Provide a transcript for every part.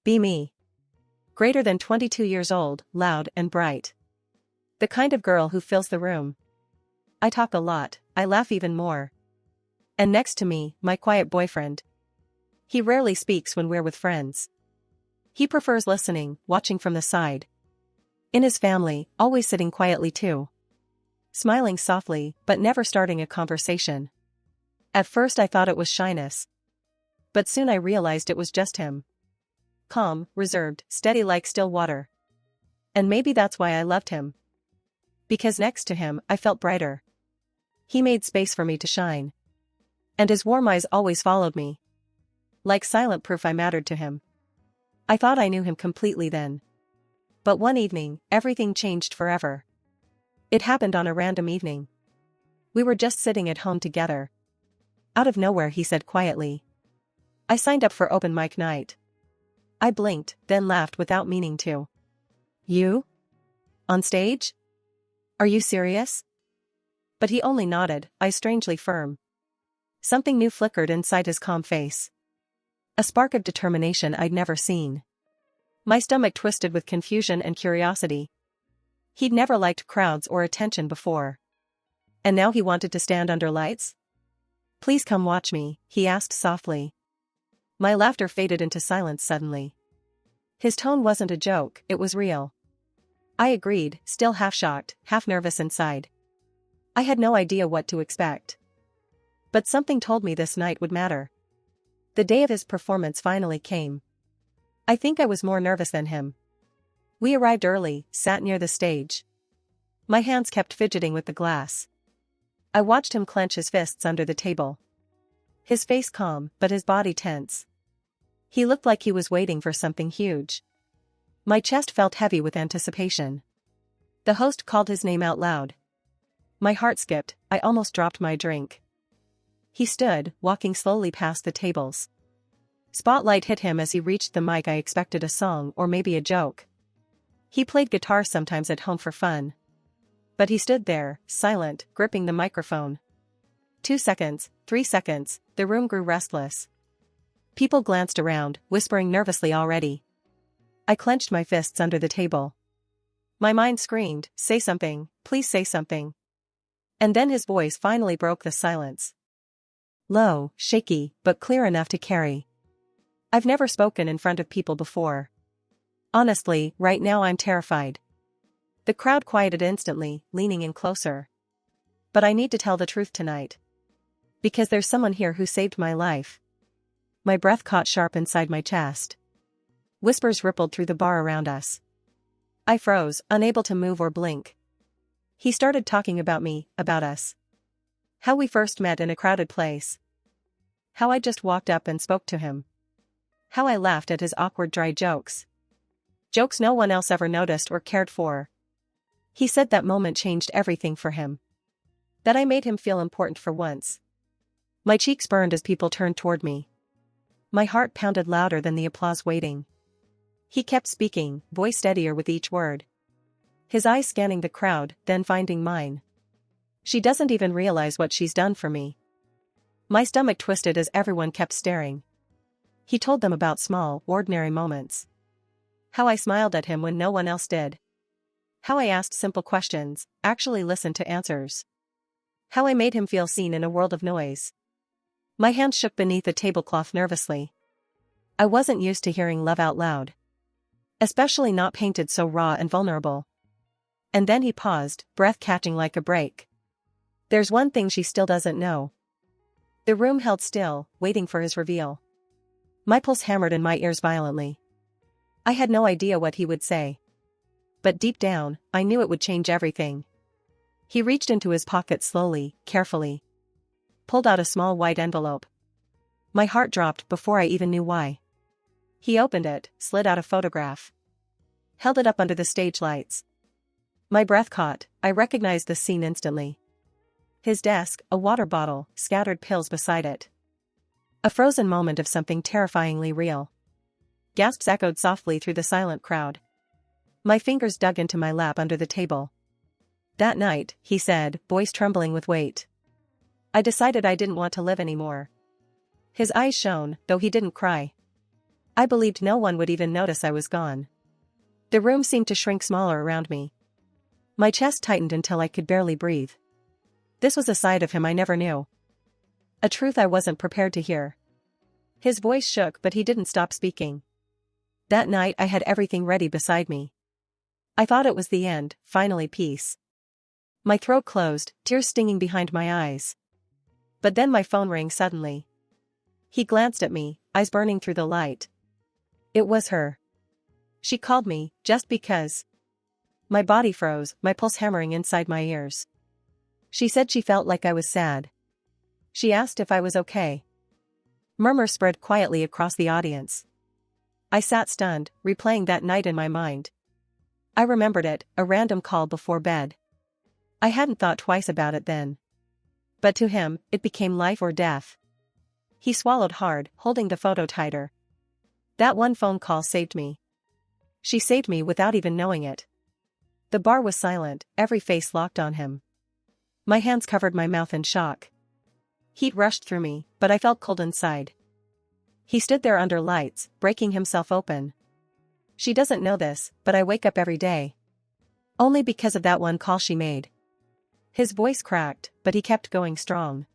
Be me. Greater than 22 years old, loud and bright. The kind of girl who fills the room. I talk a lot, I laugh even more. And next to me, my quiet boyfriend. He rarely speaks when we're with friends. He prefers listening, watching from the side. In his family, always sitting quietly too. Smiling softly, but never starting a conversation. At first I thought it was shyness. But soon I realized it was just him. Calm, reserved, steady like still water. And maybe that's why I loved him. Because next to him, I felt brighter. He made space for me to shine. And his warm eyes always followed me. Like silent proof I mattered to him. I thought I knew him completely then. But one evening, everything changed forever. It happened on a random evening. We were just sitting at home together. Out of nowhere he said quietly, "I signed up for open mic night." I blinked, then laughed without meaning to. "You? On stage? Are you serious?" But he only nodded, eyes strangely firm. Something new flickered inside his calm face. A spark of determination I'd never seen. My stomach twisted with confusion and curiosity. He'd never liked crowds or attention before. And now he wanted to stand under lights? "Please come watch me," he asked softly. My laughter faded into silence suddenly. His tone wasn't a joke, it was real. I agreed, still half shocked, half nervous inside. I had no idea what to expect. But something told me this night would matter. The day of his performance finally came. I think I was more nervous than him. We arrived early, sat near the stage. My hands kept fidgeting with the glass. I watched him clench his fists under the table. His face calm, but his body tense. He looked like he was waiting for something huge. My chest felt heavy with anticipation. The host called his name out loud. My heart skipped, I almost dropped my drink. He stood, walking slowly past the tables. Spotlight hit him as he reached the mic. I expected a song or maybe a joke. He played guitar sometimes at home for fun. But he stood there, silent, gripping the microphone. 2 seconds, 3 seconds, the room grew restless. People glanced around, whispering nervously already. I clenched my fists under the table. My mind screamed, "Say something, please say something." And then his voice finally broke the silence. Low, shaky, but clear enough to carry. I've never spoken in front of people before. Honestly, right now I'm terrified. The crowd quieted instantly, leaning in closer. But I need to tell the truth tonight. Because there's someone here who saved my life. My breath caught sharp inside my chest. Whispers rippled through the bar around us. I froze, unable to move or blink. He started talking about me, about us. How we first met in a crowded place. How I just walked up and spoke to him. How I laughed at his awkward dry jokes. Jokes no one else ever noticed or cared for. He said that moment changed everything for him. That I made him feel important for once. My cheeks burned as people turned toward me. My heart pounded louder than the applause waiting. He kept speaking, voice steadier with each word. His eyes scanning the crowd, then finding mine. "She doesn't even realize what she's done for me." My stomach twisted as everyone kept staring. He told them about small, ordinary moments. How I smiled at him when no one else did. How I asked simple questions, actually listened to answers. How I made him feel seen in a world of noise. My hands shook beneath the tablecloth nervously. I wasn't used to hearing love out loud. Especially not painted so raw and vulnerable. And then he paused, breath catching like a break. "There's one thing she still doesn't know." The room held still, waiting for his reveal. My pulse hammered in my ears violently. I had no idea what he would say. But deep down, I knew it would change everything. He reached into his pocket slowly, carefully. Pulled out a small white envelope. My heart dropped before I even knew why. He opened it, slid out a photograph. Held it up under the stage lights. My breath caught, I recognized the scene instantly. His desk, a water bottle, scattered pills beside it. A frozen moment of something terrifyingly real. Gasps echoed softly through the silent crowd. My fingers dug into my lap under the table. "That night," he said, voice trembling with weight, "I decided I didn't want to live anymore." His eyes shone, though he didn't cry. I believed no one would even notice I was gone. The room seemed to shrink smaller around me. My chest tightened until I could barely breathe. This was a side of him I never knew. A truth I wasn't prepared to hear. His voice shook, but he didn't stop speaking. That night I had everything ready beside me. I thought it was the end, finally peace. My throat closed, tears stinging behind my eyes. But then my phone rang suddenly. He glanced at me, eyes burning through the light. It was her. She called me, just because. My body froze, my pulse hammering inside my ears. She said she felt like I was sad. She asked if I was okay. Murmurs spread quietly across the audience. I sat stunned, replaying that night in my mind. I remembered it, a random call before bed. I hadn't thought twice about it then. But to him, it became life or death. He swallowed hard, holding the photo tighter. That one phone call saved me. She saved me without even knowing it. The bar was silent, every face locked on him. My hands covered my mouth in shock. Heat rushed through me, but I felt cold inside. He stood there under lights, breaking himself open. She doesn't know this, but I wake up every day. Only because of that one call she made. His voice cracked, but he kept going strong.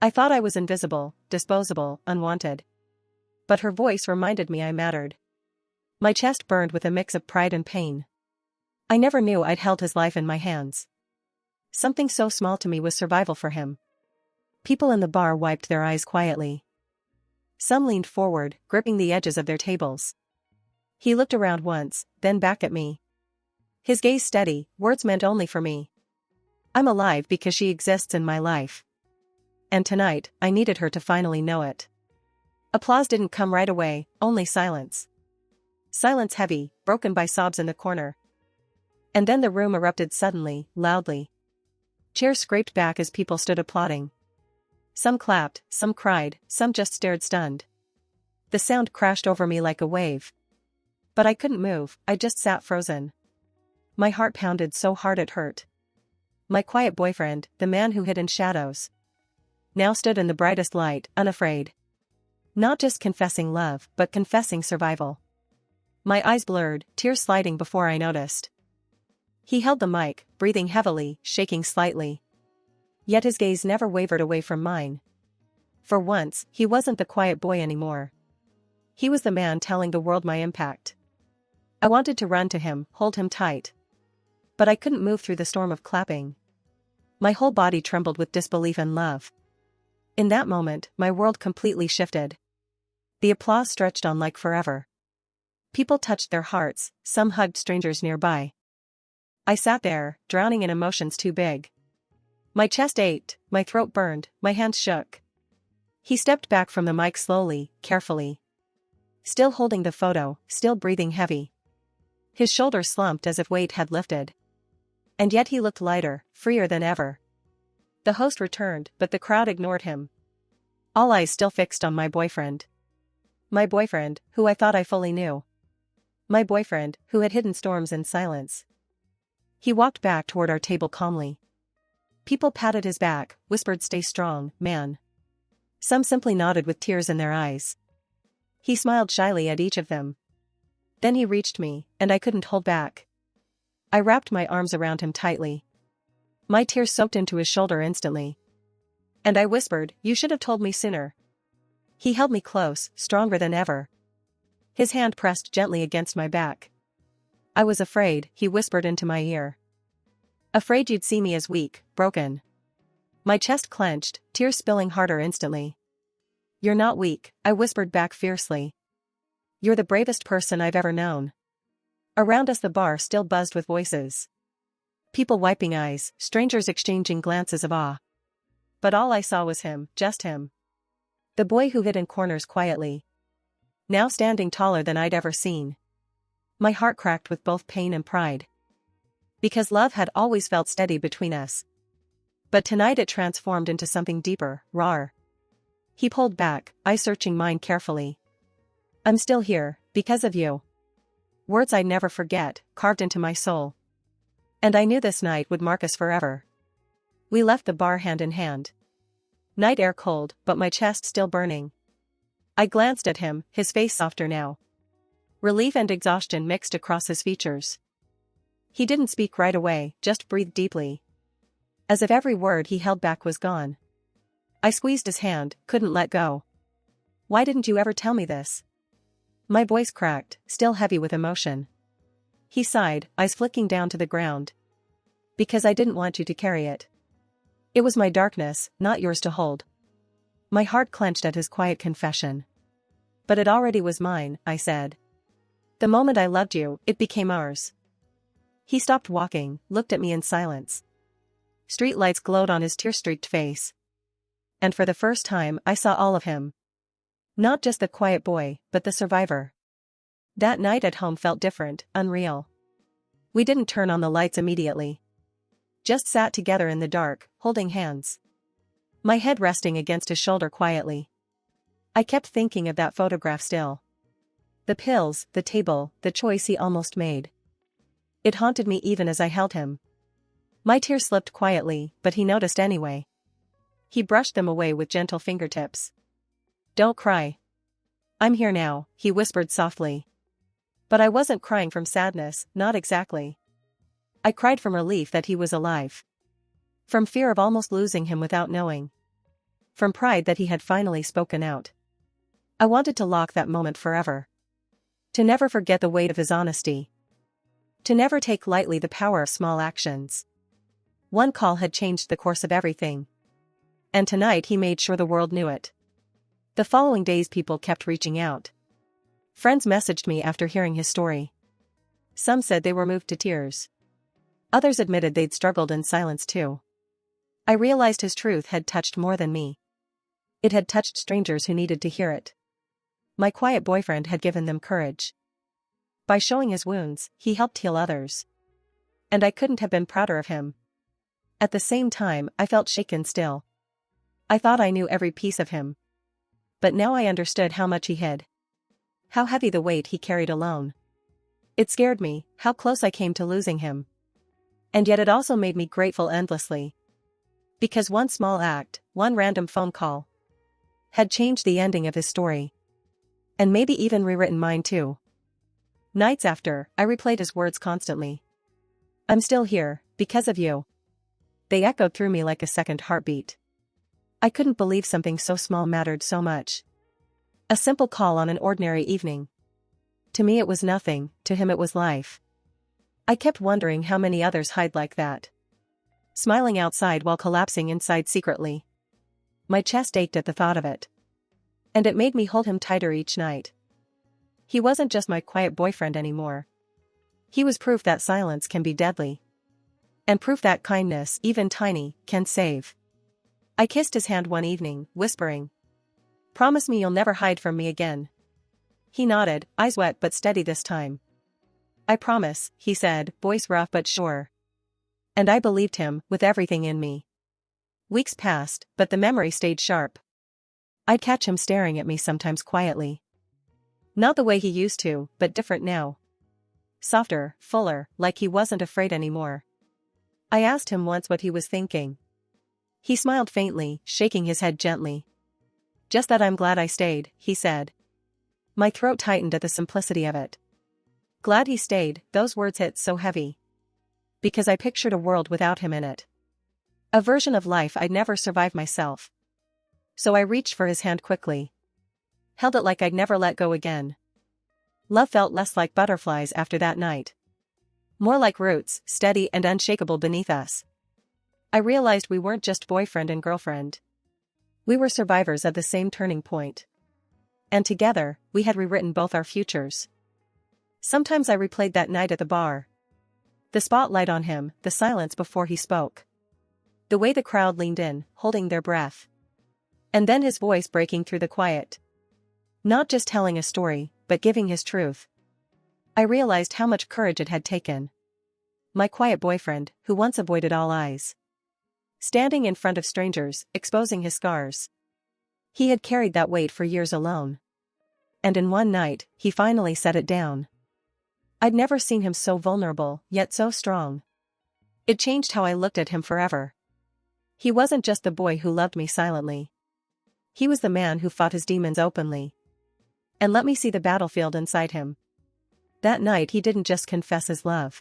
I thought I was invisible, disposable, unwanted. But her voice reminded me I mattered. My chest burned with a mix of pride and pain. I never knew I'd held his life in my hands. Something so small to me was survival for him. People in the bar wiped their eyes quietly. Some leaned forward, gripping the edges of their tables. He looked around once, then back at me. His gaze steady, words meant only for me. I'm alive because she exists in my life. And tonight, I needed her to finally know it. Applause didn't come right away, only silence. Silence heavy, broken by sobs in the corner. And then the room erupted suddenly, loudly. Chairs scraped back as people stood applauding. Some clapped, some cried, some just stared stunned. The sound crashed over me like a wave. But I couldn't move, I just sat frozen. My heart pounded so hard it hurt. My quiet boyfriend, the man who hid in shadows, now stood in the brightest light, unafraid. Not just confessing love, but confessing survival. My eyes blurred, tears sliding before I noticed. He held the mic, breathing heavily, shaking slightly. Yet his gaze never wavered away from mine. For once, he wasn't the quiet boy anymore. He was the man telling the world my impact. I wanted to run to him, hold him tight. But I couldn't move through the storm of clapping. My whole body trembled with disbelief and love. In that moment, my world completely shifted. The applause stretched on like forever. People touched their hearts, some hugged strangers nearby. I sat there, drowning in emotions too big. My chest ached, my throat burned, my hands shook. He stepped back from the mic slowly, carefully. Still holding the photo, still breathing heavy. His shoulders slumped as if weight had lifted. And yet he looked lighter, freer than ever. The host returned, but the crowd ignored him. All eyes still fixed on my boyfriend. My boyfriend, who I thought I fully knew. My boyfriend, who had hidden storms in silence. He walked back toward our table calmly. People patted his back, whispered, "Stay strong, man." Some simply nodded with tears in their eyes. He smiled shyly at each of them. Then he reached me, and I couldn't hold back. I wrapped my arms around him tightly. My tears soaked into his shoulder instantly. And I whispered, "You should have told me sooner." He held me close, stronger than ever. His hand pressed gently against my back. "I was afraid," he whispered into my ear. "Afraid you'd see me as weak, broken." My chest clenched, tears spilling harder instantly. "You're not weak," I whispered back fiercely. "You're the bravest person I've ever known." Around us the bar still buzzed with voices. People wiping eyes, strangers exchanging glances of awe. But all I saw was him, just him. The boy who hid in corners quietly. Now standing taller than I'd ever seen. My heart cracked with both pain and pride. Because love had always felt steady between us. But tonight it transformed into something deeper, rawer. He pulled back, eyes searching mine carefully. "I'm still here, because of you." Words I'd never forget, carved into my soul. And I knew this night would mark us forever. We left the bar hand in hand. Night air cold, but my chest still burning. I glanced at him, his face softer now. Relief and exhaustion mixed across his features. He didn't speak right away, just breathed deeply. As if every word he held back was gone. I squeezed his hand, couldn't let go. Why didn't you ever tell me this? My voice cracked, still heavy with emotion. He sighed, eyes flicking down to the ground. Because I didn't want you to carry it. It was my darkness, not yours to hold. My heart clenched at his quiet confession. But it already was mine, I said. The moment I loved you, it became ours. He stopped walking, looked at me in silence. Street lights glowed on his tear-streaked face. And for the first time, I saw all of him. Not just the quiet boy, but the survivor. That night at home felt different, unreal. We didn't turn on the lights immediately. Just sat together in the dark, holding hands. My head resting against his shoulder quietly. I kept thinking of that photograph still. The pills, the table, the choice he almost made. It haunted me even as I held him. My tears slipped quietly, but he noticed anyway. He brushed them away with gentle fingertips. Don't cry. I'm here now, he whispered softly. But I wasn't crying from sadness, not exactly. I cried from relief that he was alive. From fear of almost losing him without knowing. From pride that he had finally spoken out. I wanted to lock that moment forever. To never forget the weight of his honesty. To never take lightly the power of small actions. One call had changed the course of everything. And tonight he made sure the world knew it. The following days people kept reaching out. Friends messaged me after hearing his story. Some said they were moved to tears. Others admitted they'd struggled in silence too. I realized his truth had touched more than me. It had touched strangers who needed to hear it. My quiet boyfriend had given them courage. By showing his wounds, he helped heal others. And I couldn't have been prouder of him. At the same time, I felt shaken still. I thought I knew every piece of him. But now I understood how much he hid. How heavy the weight he carried alone. It scared me, how close I came to losing him. And yet it also made me grateful endlessly. Because one small act, one random phone call, had changed the ending of his story. And maybe even rewritten mine too. Nights after, I replayed his words constantly. I'm still here, because of you. They echoed through me like a second heartbeat. I couldn't believe something so small mattered so much. A simple call on an ordinary evening. To me it was nothing, to him it was life. I kept wondering how many others hide like that. Smiling outside while collapsing inside secretly. My chest ached at the thought of it. And it made me hold him tighter each night. He wasn't just my quiet boyfriend anymore. He was proof that silence can be deadly. And proof that kindness, even tiny, can save. I kissed his hand one evening, whispering, "Promise me you'll never hide from me again." He nodded, eyes wet but steady this time. "I promise," he said, voice rough but sure. And I believed him, with everything in me. Weeks passed, but the memory stayed sharp. I'd catch him staring at me sometimes quietly. Not the way he used to, but different now. Softer, fuller, like he wasn't afraid anymore. I asked him once what he was thinking. He smiled faintly, shaking his head gently. "Just that I'm glad I stayed," he said. My throat tightened at the simplicity of it. Glad he stayed, those words hit so heavy. Because I pictured a world without him in it. A version of life I'd never survive myself. So I reached for his hand quickly. Held it like I'd never let go again. Love felt less like butterflies after that night. More like roots, steady and unshakable beneath us. I realized we weren't just boyfriend and girlfriend. We were survivors of the same turning point. And together, we had rewritten both our futures. Sometimes I replayed that night at the bar. The spotlight on him, the silence before he spoke. The way the crowd leaned in, holding their breath. And then his voice breaking through the quiet. Not just telling a story, but giving his truth. I realized how much courage it had taken. My quiet boyfriend, who once avoided all eyes. Standing in front of strangers, exposing his scars. He had carried that weight for years alone. And in one night, he finally set it down. I'd never seen him so vulnerable, yet so strong. It changed how I looked at him forever. He wasn't just the boy who loved me silently. He was the man who fought his demons openly. and let me see the battlefield inside him. That night he didn't just confess his love.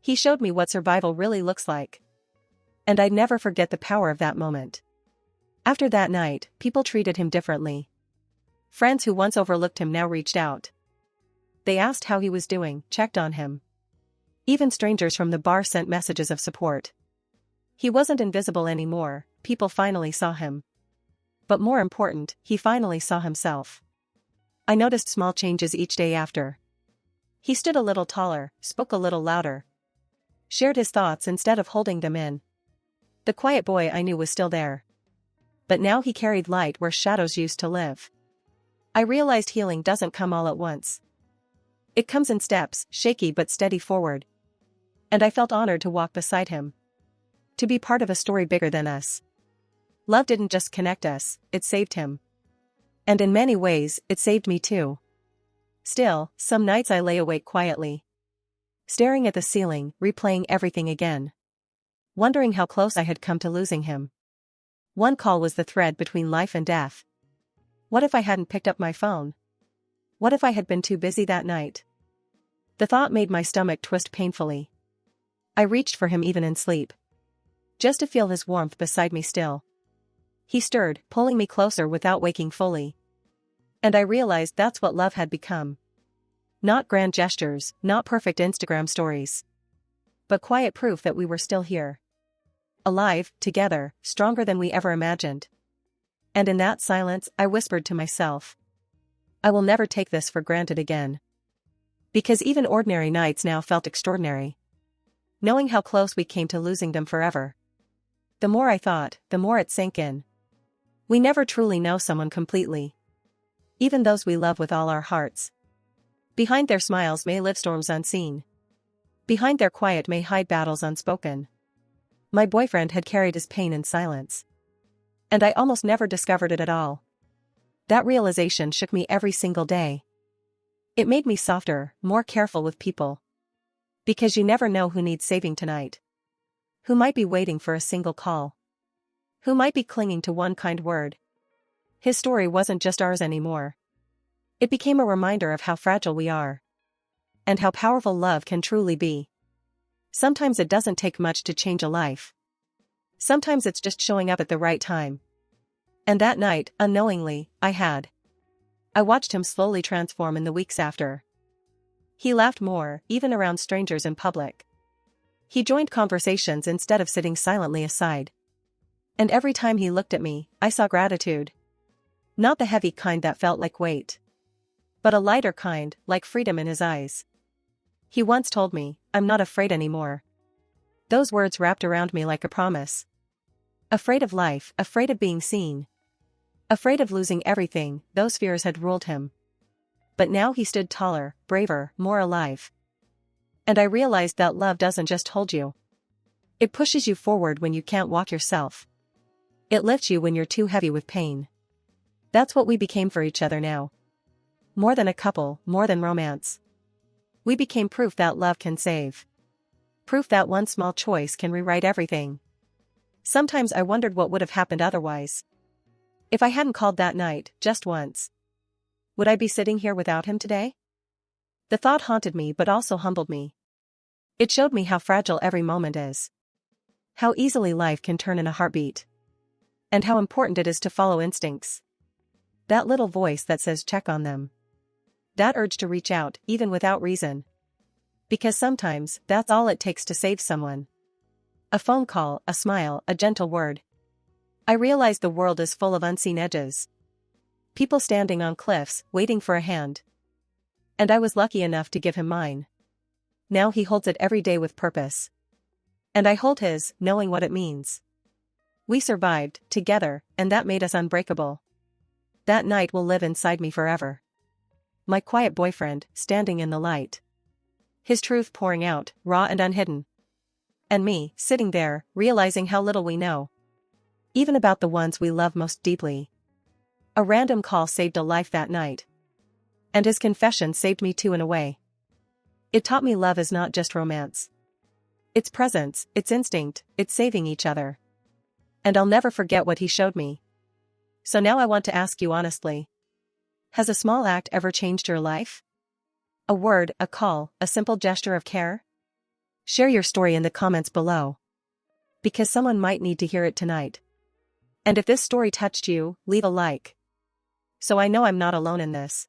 He showed me what survival really looks like. And I'd never forget the power of that moment. After that night, people treated him differently. Friends who once overlooked him now reached out. They asked how he was doing, checked on him. Even strangers from the bar sent messages of support. He wasn't invisible anymore, people finally saw him. But more important, he finally saw himself. I noticed small changes each day after. He stood a little taller, spoke a little louder. Shared his thoughts instead of holding them in. The quiet boy I knew was still there. But now he carried light where shadows used to live. I realized healing doesn't come all at once. It comes in steps, shaky but steady forward. And I felt honored to walk beside him. To be part of a story bigger than us. Love didn't just connect us, it saved him. And in many ways, it saved me too. Still, some nights I lay awake quietly. Staring at the ceiling, replaying everything again. Wondering how close I had come to losing him. One call was the thread between life and death. What if I hadn't picked up my phone? What if I had been too busy that night? The thought made my stomach twist painfully. I reached for him even in sleep. Just to feel his warmth beside me still. He stirred, pulling me closer without waking fully. And I realized that's what love had become. Not grand gestures, not perfect Instagram stories. But quiet proof that we were still here. Alive, together, stronger than we ever imagined. And in that silence, I whispered to myself. I will never take this for granted again. Because even ordinary nights now felt extraordinary. Knowing how close we came to losing them forever. The more I thought, the more it sank in. We never truly know someone completely. Even those we love with all our hearts. Behind their smiles may live storms unseen. Behind their quiet may hide battles unspoken. My boyfriend had carried his pain in silence. And I almost never discovered it at all. That realization shook me every single day. It made me softer, more careful with people. Because you never know who needs saving tonight. Who might be waiting for a single call. Who might be clinging to one kind word. His story wasn't just ours anymore. It became a reminder of how fragile we are. And how powerful love can truly be. Sometimes it doesn't take much to change a life. Sometimes it's just showing up at the right time. And that night, unknowingly, I had. I watched him slowly transform in the weeks after. He laughed more, even around strangers in public. He joined conversations instead of sitting silently aside. And every time he looked at me, I saw gratitude. Not the heavy kind that felt like weight. But a lighter kind, like freedom in his eyes. He once told me, I'm not afraid anymore. Those words wrapped around me like a promise. Afraid of life, afraid of being seen. Afraid of losing everything, those fears had ruled him. But now he stood taller, braver, more alive. And I realized that love doesn't just hold you. It pushes you forward when you can't walk yourself. It lifts you when you're too heavy with pain. That's what we became for each other now. More than a couple, more than romance. We became proof that love can save. Proof that one small choice can rewrite everything. Sometimes I wondered what would have happened otherwise. If I hadn't called that night, just once. Would I be sitting here without him today? The thought haunted me but also humbled me. It showed me how fragile every moment is. How easily life can turn in a heartbeat. And how important it is to follow instincts. That little voice that says check on them. That urge to reach out, even without reason. Because sometimes, that's all it takes to save someone. A phone call, a smile, a gentle word. I realized the world is full of unseen edges. People standing on cliffs, waiting for a hand. And I was lucky enough to give him mine. Now he holds it every day with purpose. And I hold his, knowing what it means. We survived, together, and that made us unbreakable. That night will live inside me forever. My quiet boyfriend, standing in the light. His truth pouring out, raw and unhidden. And me, sitting there, realizing how little we know. Even about the ones we love most deeply. A random call saved a life that night. And his confession saved me too in a way. It taught me love is not just romance. It's presence, it's instinct, it's saving each other. And I'll never forget what he showed me. So now I want to ask you honestly. Has a small act ever changed your life? A word, a call, a simple gesture of care? Share your story in the comments below, because someone might need to hear it tonight. And if this story touched you, leave a like, so I know I'm not alone in this.